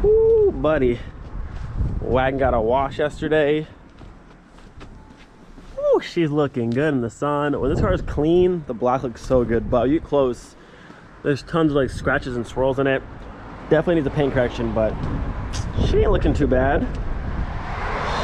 Woo, buddy. Wagon got a wash yesterday. Woo, she's looking good in the sun. When this car is clean, the black looks so good, but you get close, there's tons of like scratches and swirls in it. Definitely needs a paint correction, but she ain't looking too bad.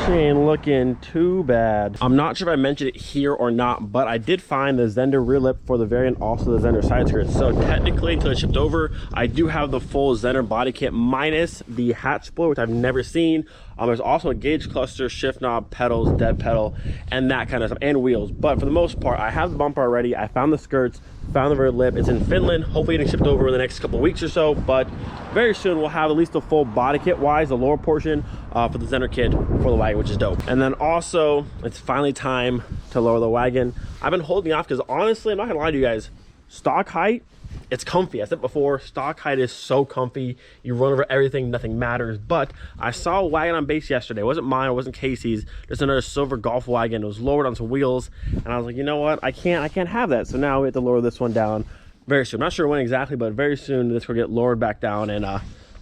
She ain't looking too bad. I'm not sure if I mentioned it here or not, but I did find the Zender rear lip for the variant, also the Zender side skirts. So technically, until it shipped over, I do have the full Zender body kit minus the hat spoiler, which I've never seen. There's also a gauge cluster, shift knob, pedals, dead pedal, and that kind of stuff, and wheels. But for the most part, I have the bumper already. I found the skirts, found the rear lip. It's in Finland, hopefully getting shipped over in the next couple of weeks or so, but very soon we'll have at least the full body kit wise, the lower portion for the Zender kit for the Wagon, which is dope. And then also, it's finally time to lower the Wagon. I've been holding off because honestly, I'm not gonna lie to you guys, stock height, it's comfy. I said before, stock height is so comfy. You run over everything, nothing matters. But I saw a Wagon on base yesterday. It wasn't mine, it wasn't Casey's. Just another silver Golf Wagon. It was lowered on some wheels, and I was like, you know what? I can't have that. So now we have to lower this one down very soon. I'm not sure when exactly, but very soon this will get lowered back down, and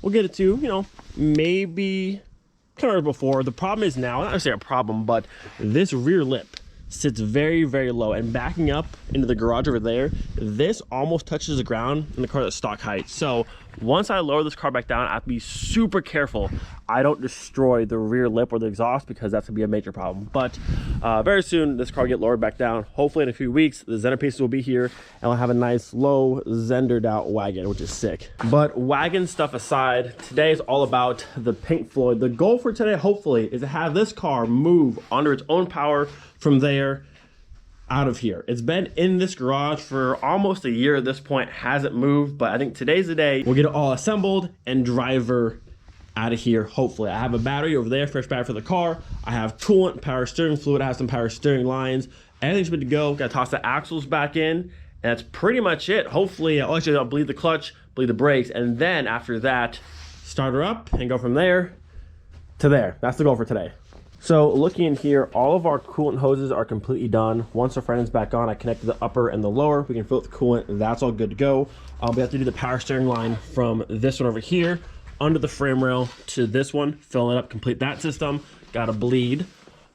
we'll get it to, you know, maybe kind of before. The problem is now, not necessarily a problem, but this rear lip sits very, very low, and backing up into the garage over there, this almost touches the ground in the car at stock height. So once I lower this car back down, I have to be super careful I don't destroy the rear lip or the exhaust, because that's gonna be a major problem. But very soon this car will get lowered back down. Hopefully in a few weeks the Zender pieces will be here, and we'll have a nice low Zendered out Wagon, which is sick. But Wagon stuff aside, today is all about the Pink Floyd. The goal for today, hopefully, is to have this car move under its own power from there out of here. It's been in this garage for almost a year at this point, hasn't moved, but I think today's the day we'll get it all assembled and driver out of here. Hopefully I have a battery over there, fresh battery for the car. I have coolant, power steering fluid, I have some power steering lines. Everything's good to go. Gotta toss the axles back in, and that's pretty much it. Hopefully I'll bleed the clutch, bleed the brakes, and then after that start her up and go from there to there. That's the goal for today. So looking in here, all of our coolant hoses are completely done. Once the front end's back on, I connected the upper and the lower. We can fill it with coolant. That's all good to go. We have to do the power steering line from this one over here under the frame rail to this one, fill it up, complete that system. Gotta bleed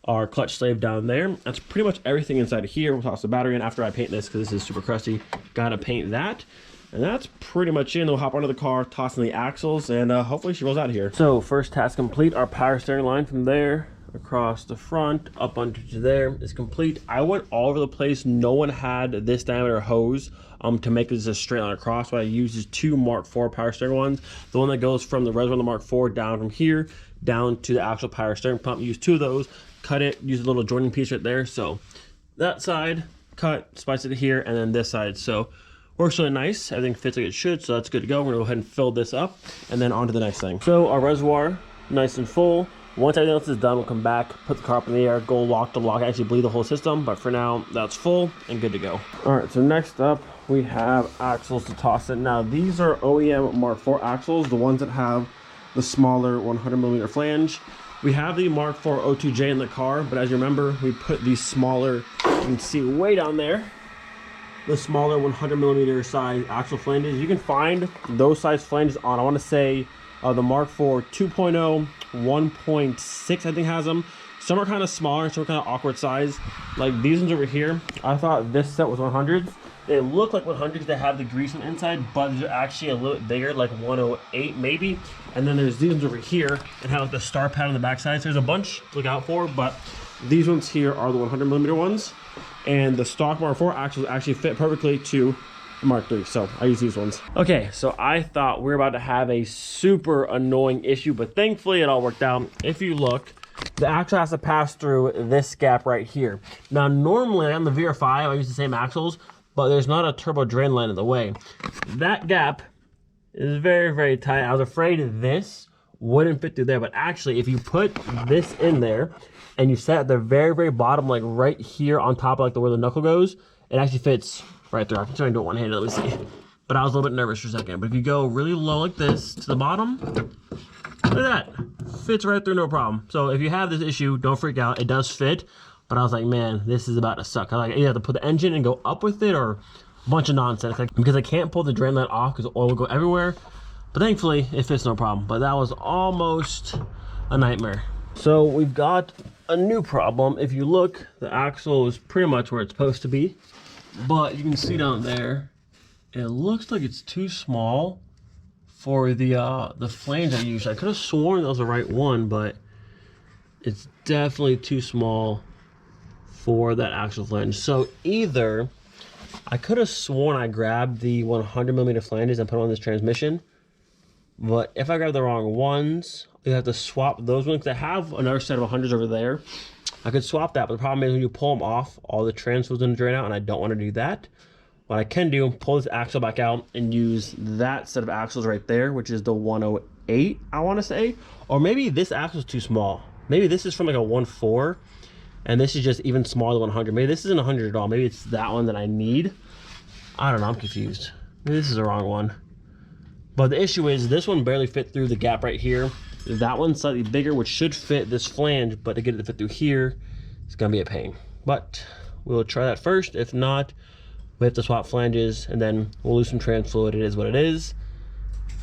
our clutch slave down there. That's pretty much everything inside of here. We'll toss the battery in after I paint this, because this is super crusty. Gotta paint that. And that's pretty much it. And we'll hop onto the car, toss in the axles, and hopefully she rolls out of here. So first task complete. Our power steering line from there across the front up under to there is complete. I went all over the place. No one had this diameter hose to make this a straight line across. What I used is two Mark IV power steering ones. The one that goes from the reservoir of the Mark IV down from here down to the actual power steering pump. Use two of those, cut it, use a little joining piece right there. So that side cut, splice it here, and then this side. So works really nice. Everything fits like it should, so that's good to go. We're gonna go ahead and fill this up and then on to the next thing. So our reservoir nice and full. Once everything else is done, we'll come back, put the car up in the air, go lock to lock, actually bleed the whole system, but for now, that's full and good to go. All right, so next up, we have axles to toss in. Now, these are OEM Mark IV axles, the ones that have the smaller 100mm flange. We have the Mark IV O2J in the car, but as you remember, we put these smaller, you can see way down there, the smaller 100mm size axle flanges. You can find those size flanges on, I wanna say, the Mark IV 2.0, 1.6 I think has them. Some are kind of smaller, some are kind of awkward size. Like these ones over here, I thought this set was 100s. They look like 100s, they have the grease on the inside, but they're actually a little bit bigger, like 108 maybe. And then there's these ones over here and have like the star pad on the backside. So there's a bunch to look out for, but these ones here are the 100mm ones. And the stock Mark IV axles actually fit perfectly to Mark III, so I use these ones. Okay, so I thought we were about to have a super annoying issue, but thankfully it all worked out. If you look, the axle has to pass through this gap right here. Now, normally on the VR5, I use the same axles, but there's not a turbo drain line in the way. That gap is very, very tight. I was afraid this wouldn't fit through there, but actually, if you put this in there and you set at the very, very bottom, like right here on top of like where the knuckle goes, it actually fits right there. I can try and do it one-handed, let me see. But I was a little bit nervous for a second. But if you go really low like this to the bottom, look at that. Fits right through, no problem. So if you have this issue, don't freak out. It does fit. But I was like, man, this is about to suck. I like, you have to put the engine and go up with it, or a bunch of nonsense. Like, because I can't pull the drain line off because the oil will go everywhere. But thankfully, it fits no problem. But that was almost a nightmare. So we've got a new problem. If you look, the axle is pretty much where it's supposed to be. But you can see down there, it looks like it's too small for the flange I used. I could have sworn that was the right one, but it's definitely too small for that axle flange. So either I could have sworn I grabbed the 100mm flanges and put on this transmission, but if I grab the wrong ones, you have to swap those ones. I have another set of 100s over there. I could swap that, but the problem is when you pull them off, all the transfer's gonna drain out, and I don't want to do that. What I can do, pull this axle back out and use that set of axles right there, which is the 108, I want to say. Or maybe this axle is too small. Maybe this is from like a 1.4, and this is just even smaller than 100. Maybe this isn't 100 at all. Maybe it's that one that I need. I don't know, I'm confused. Maybe this is the wrong one. But the issue is this one barely fit through the gap right here. That one's slightly bigger, which should fit this flange, but to get it to fit through here, it's gonna be a pain. But we'll try that first. If not, we have to swap flanges and then we'll lose some trans fluid. It is what it is.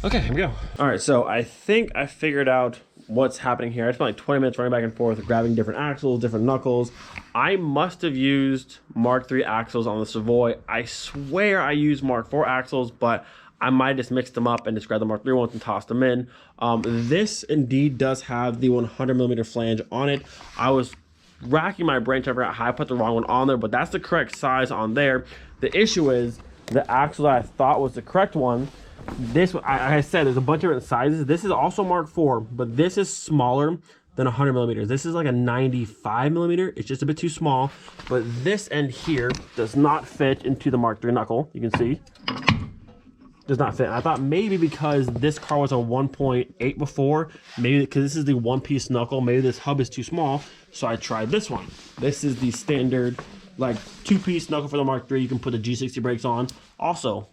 Okay, here we go. All right, so I think I figured out what's happening here. I spent like 20 minutes running back and forth, grabbing different axles, different knuckles. I must have used Mark III axles on the Savoy. I swear I used Mark IV axles, but I might just mix them up and just grab the Mark III ones and toss them in. This indeed does have the 100mm flange on it. I was racking my brain trying to figure out how I put the wrong one on there, but that's the correct size on there. The issue is the axle that I thought was the correct one. This, I said, there's a bunch of different sizes. This is also Mark IV, but this is smaller than 100mm. This is like a 95mm. It's just a bit too small, but this end here does not fit into the Mark III knuckle. You can see. Does not fit. I thought maybe because this car was a 1.8 before, maybe because this is the one-piece knuckle, maybe this hub is too small, so I tried this one. This is the standard, like, two-piece knuckle for the Mark III. You can put the G60 brakes on. Also,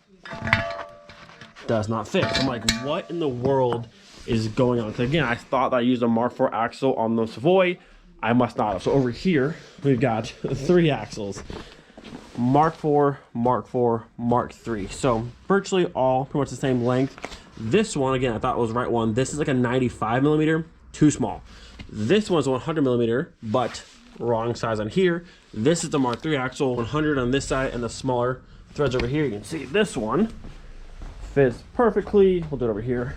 does not fit. So I'm like, what in the world is going on? So again, I thought that I used a Mark IV axle on the Savoy. I must not have. So over here, we've got 3 axles. Mark IV, Mark IV, Mark III. So virtually all pretty much the same length. This one, again, I thought was the right one. This is like a 95mm, too small. This one's a 100mm, but wrong size on here. This is the Mark III axle, 100 on this side, and the smaller threads over here. You can see this one fits perfectly. We'll do it over here.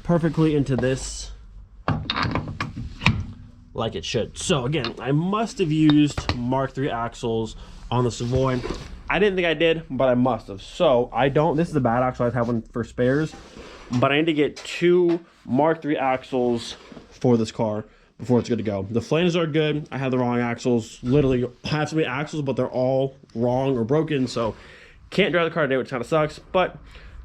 Perfectly into this, like it should. So again, I must have used Mark III axles on the Savoy. I didn't think I did, but I must have. So I don't, this is a bad axle. I have one for spares, but I need to get 2 Mark III axles for this car before it's good to go. The flanges are good. I have the wrong axles. Literally have so many axles, but they're all wrong or broken. So can't drive the car today, which kind of sucks, but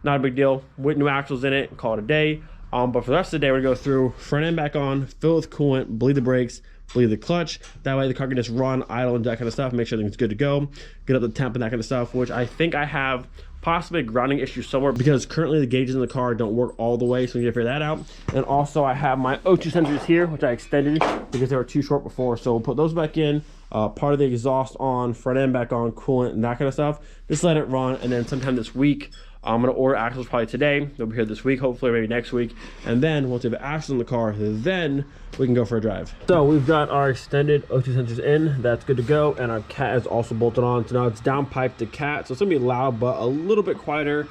not a big deal. With new axles in it, call it a day. But for the rest of the day, we're gonna go through front end back on, fill with coolant, bleed the brakes, bleed the clutch. That way the car can just run, idle, and that kind of stuff. Make sure everything's good to go. Get up the temp and that kind of stuff, which I think I have possibly a grounding issue somewhere because currently the gauges in the car don't work all the way, so we need to figure that out. And also I have my O2 sensors here, which I extended because they were too short before. So we'll put those back in, part of the exhaust on, front end back on, coolant, and that kind of stuff. Just let it run, and then sometime this week, I'm gonna order axles probably today. They'll be here this week, hopefully, maybe next week. And then once we have axles in the car, then we can go for a drive. So we've got our extended O2 sensors in. That's good to go. And our cat is also bolted on. So now it's down pipe to cat. So it's gonna be loud, but a little bit quieter.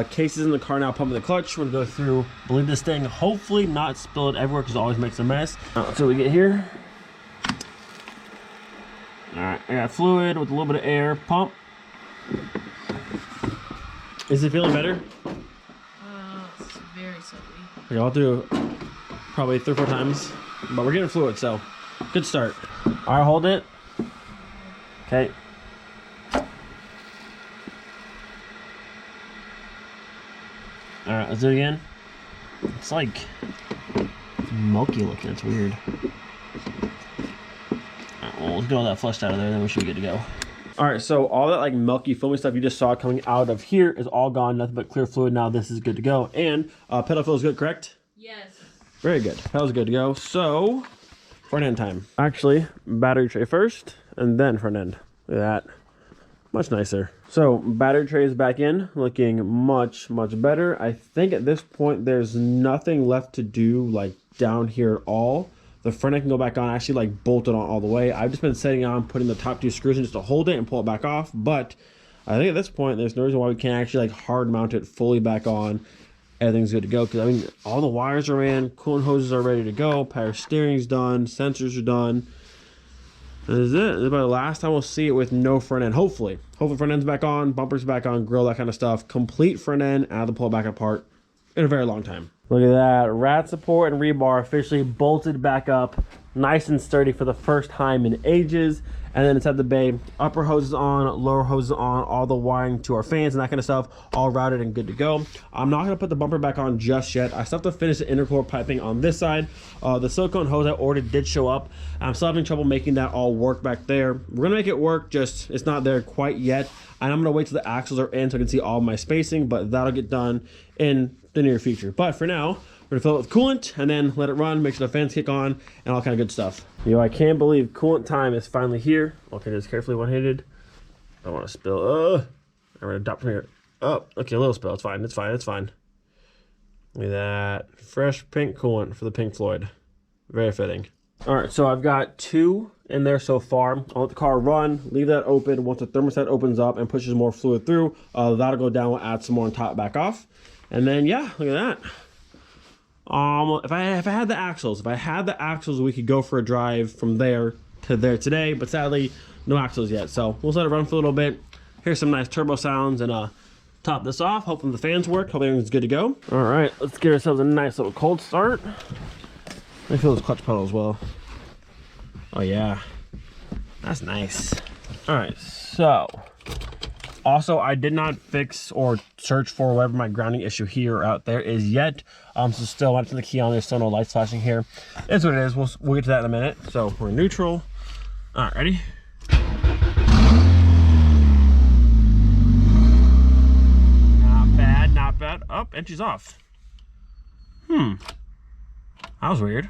Cases in the car now, pumping the clutch. We're gonna go through, bleed this thing, hopefully not spill it everywhere because it always makes a mess. So we get here. All right, I got fluid with a little bit of air, pump. Is it feeling better? It's very soapy. Okay, I'll do probably 3 or 4 times, but we're getting fluid, so good start. All right, hold it. Okay. All right, let's do it again. It's like milky looking. It's weird. All right, well, let's get all that flushed out of there, then we should be good to go. All right, so all that like milky foamy stuff you just saw coming out of here is all gone, nothing but clear fluid. Now this is good to go. And pedal feels good, correct? Yes. Very good, pedal's good to go. So front end time. Actually, battery tray first and then front end. Look at that. much nicer. So battery tray is back in, looking much better. I think at this point there's nothing left to do like down here at all. The front end can go back on. I actually like bolted on all the way. I've just been setting on, putting the top 2 screws in just to hold it and pull it back off. But I think at this point there's no reason why we can't actually like hard mount it fully back on. Everything's good to go, because I mean all the wires are in, coolant hoses are ready to go, power steering's done, sensors are done. That is it. This is about the last time we'll see it with no front end. Hopefully front end's back on, bumpers back on, grill, that kind of stuff. Complete front end, out of the pull back apart in a very long time. Look at that, rat support and rebar officially bolted back up, nice and sturdy for the first time in ages. And then inside the bay, upper hoses on, lower hoses on, all the wiring to our fans and that kind of stuff, all routed and good to go. I'm not gonna put the bumper back on just yet. I still have to finish the intercore piping on this side. The silicone hose I ordered did show up. I'm still having trouble making that all work back there. We're gonna make it work, just it's not there quite yet. And I'm gonna wait till the axles are in so I can see all my spacing, but that'll get done in the near future. But for now, we're gonna fill it with coolant and then let it run, make sure the fans kick on and all kind of good stuff. Yo, I can't believe coolant time is finally here. Okay, just carefully one-handed. I don't want to spill. I'm gonna drop from here. Oh, okay, a little spill. It's fine. It's fine. It's fine. Look at that. Fresh pink coolant for the Pink Floyd. Very fitting. All right, so I've got 2 in there so far. I'll let the car run, leave that open. Once the thermostat opens up and pushes more fluid through, that'll go down. We'll add some more on top, back off. And then, yeah, look at that. If I had the axles, we could go for a drive from there to there today, but sadly no axles yet, so we'll let it run for a little bit, hear some nice turbo sounds, and top this off. Hoping the fans work, hope everything's good to go. All right, let's get ourselves a nice little cold start. I feel this clutch pedal as well. Oh yeah, that's nice. All right, so also, I did not fix or search for whatever my grounding issue here or out there is yet. So still went to the key on, there's still no lights flashing here. It's what it is, we'll get to that in a minute. So we're neutral. All right, ready? Not bad, not bad. Oh, and she's off. That was weird.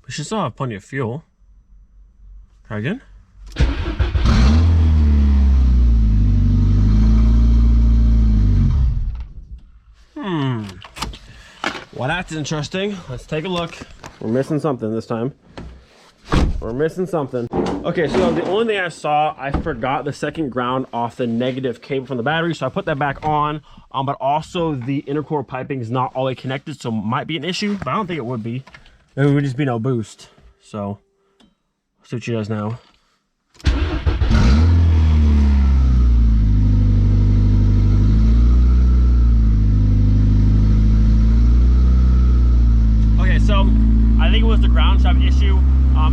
But she still have plenty of fuel. Try again. Well, that's interesting. Let's take a look. We're missing something this time. We're missing something. Okay, so the only thing I saw, I forgot the second ground off the negative cable from the battery, so I put that back on. But also the intercore piping is not all the way connected, so it might be an issue, but I don't think it would be. It would just be no boost. So, let's see what she does now. So I think it was the ground shop issue.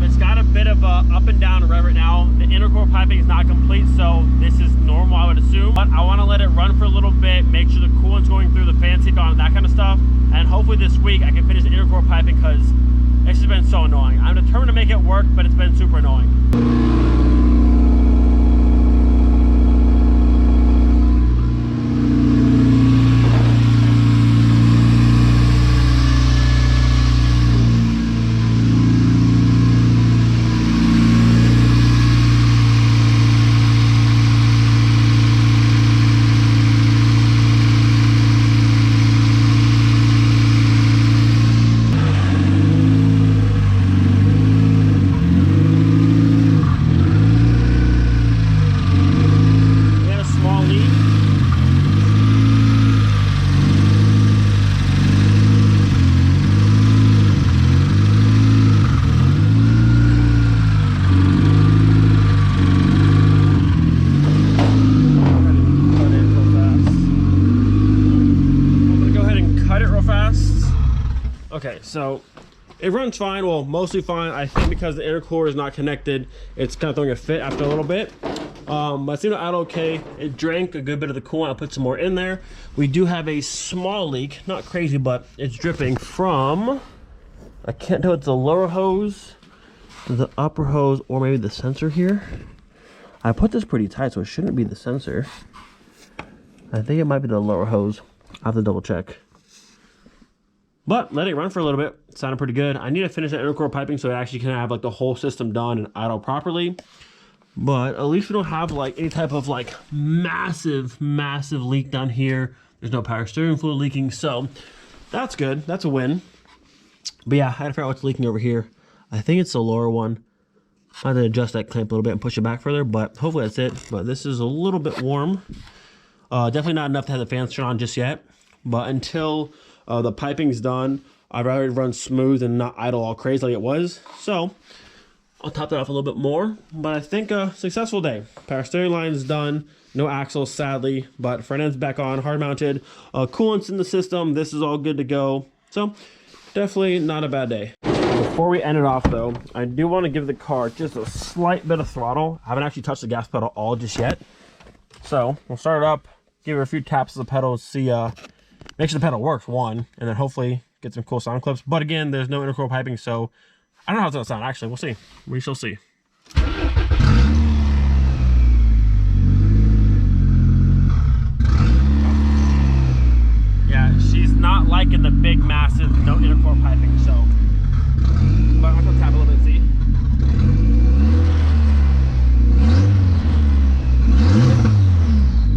It's got a bit of a up and down rev right now. The intercore piping is not complete, so this is normal, I would assume. But I want to let it run for a little bit, make sure the coolant's going through, the fan kick on, that kind of stuff. And hopefully this week I can finish the intercore piping, because it's just been so annoying. I'm determined to make it work, but it's been super annoying. Okay, so it runs fine, well, mostly fine. I think because the intercore is not connected, it's kind of throwing a fit after a little bit. But it seemed to out okay. It drank a good bit of the coolant. I'll put some more in there. We do have a small leak, not crazy, but it's dripping from, I can't tell if it's the lower hose, the upper hose, or maybe the sensor here. I put this pretty tight, so it shouldn't be the sensor. I think it might be the lower hose. I'll have to double check. But let it run for a little bit. It sounded pretty good. I need to finish that intercore piping so it actually can have like the whole system done and idle properly. But at least we don't have like any type of like massive leak down here. There's no power steering fluid leaking, so that's good. That's a win. But yeah, I had to figure out what's leaking over here. I think it's the lower one. I had to adjust that clamp a little bit and push it back further, but hopefully that's it. But this is a little bit warm. Definitely not enough to have the fans turn on just yet. But until the piping's done, I'd rather run smooth and not idle all crazy like it was. So I'll top that off a little bit more. But I think a successful day. Power steering line's done. No axles, sadly, but front end's back on, hard mounted. Coolant's in the system. This is all good to go. So definitely not a bad day. Before we end it off though, I do want to give the car just a slight bit of throttle. I haven't actually touched the gas pedal all just yet. So we'll start it up, give it a few taps of the pedal, see, make sure the pedal works, one, and then hopefully get some cool sound clips. But again, there's no intercoil piping, so I don't know how it's gonna sound. Actually, we'll see. We shall see. Yeah, she's not liking the big, massive, no intercoil piping, so. But I'm gonna tap a little bit, see?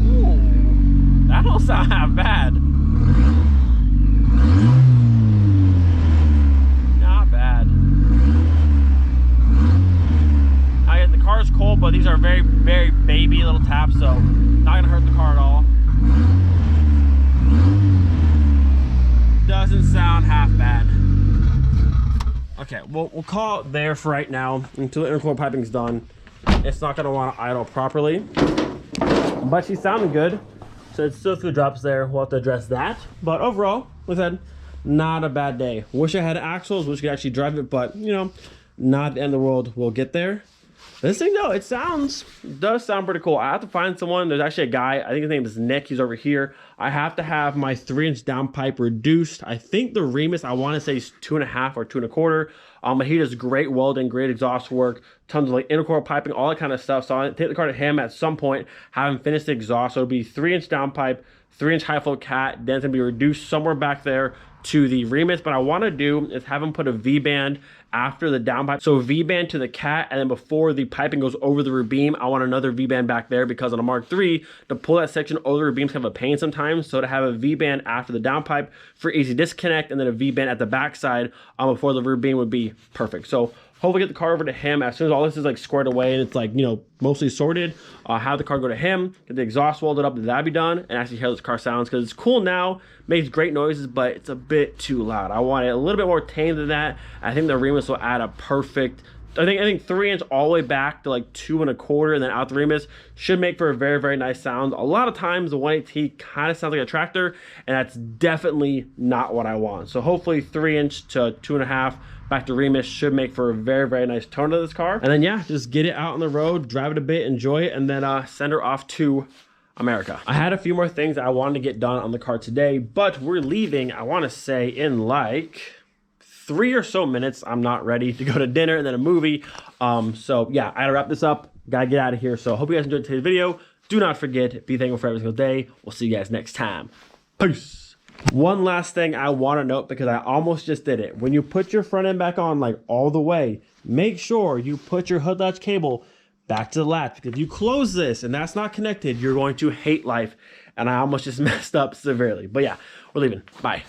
Ooh, that don't sound half bad. Not bad. The car's cold, but these are very, very baby little taps, so not gonna hurt the car at all. Doesn't sound half bad. Okay, we'll call it there for right now until the intercoil piping's done. It's not gonna want to idle properly, but she's sounding good. So it's still a few drops there. We'll have to address that. But overall, like I said, not a bad day. Wish I had axles, wish I could actually drive it, but you know, not the end of the world. We'll get there. This thing though, it does sound pretty cool. I have to find someone. There's actually a guy, I think his name is Nick, he's over here. I have to have my 3-inch downpipe reduced. I think the Remus, I want to say is 2.5 or 2 1/4. But he does great welding, great exhaust work, tons of like intercoil piping, all that kind of stuff. So I'll take the car to him at some point, have him finish the exhaust. So it'll be 3-inch downpipe, 3-inch high flow cat, then it's gonna be reduced somewhere back there to the Remus. But I want to do is have him put a V-band after the downpipe, so V-band to the cat, and then before the piping goes over the rear beam, I want another V-band back there, because on a Mark III, to pull that section over the rear beam is kind of a pain sometimes. So to have a V-band after the downpipe for easy disconnect, and then a V-band at the backside before the rear beam would be perfect. So hopefully get the car over to him as soon as all this is like squared away and it's like, you know, mostly sorted. Have the car go to him, get the exhaust welded up, that'd be done, and actually hear how this car sounds, because it's cool now, makes great noises, but it's a bit too loud. I want it a little bit more tame than that. I think the Remus will add a perfect, I think 3-inch all the way back to like 2 1/4, and then out the Remus should make for a very, very nice sound. A lot of times the 180 kind of sounds like a tractor, and that's definitely not what I want. So hopefully 3-inch to 2.5 back to Remus should make for a very, very nice tone to this car. And then yeah, just get it out on the road, drive it a bit, enjoy it, and then send her off to America. I had a few more things I wanted to get done on the car today, but we're leaving, I want to say, in like 3 or so minutes. I'm not ready to go to dinner and then a movie. So yeah, I gotta wrap this up, gotta get out of here. So hope you guys enjoyed today's video. Do not forget, be thankful for every single day. We'll see you guys next time. Peace. One last thing I want to note, because I almost just did it. When you put your front end back on, like all the way, make sure you put your hood latch cable back to the latch, because if you close this and that's not connected, you're going to hate life. And I almost just messed up severely. But yeah, we're leaving. Bye.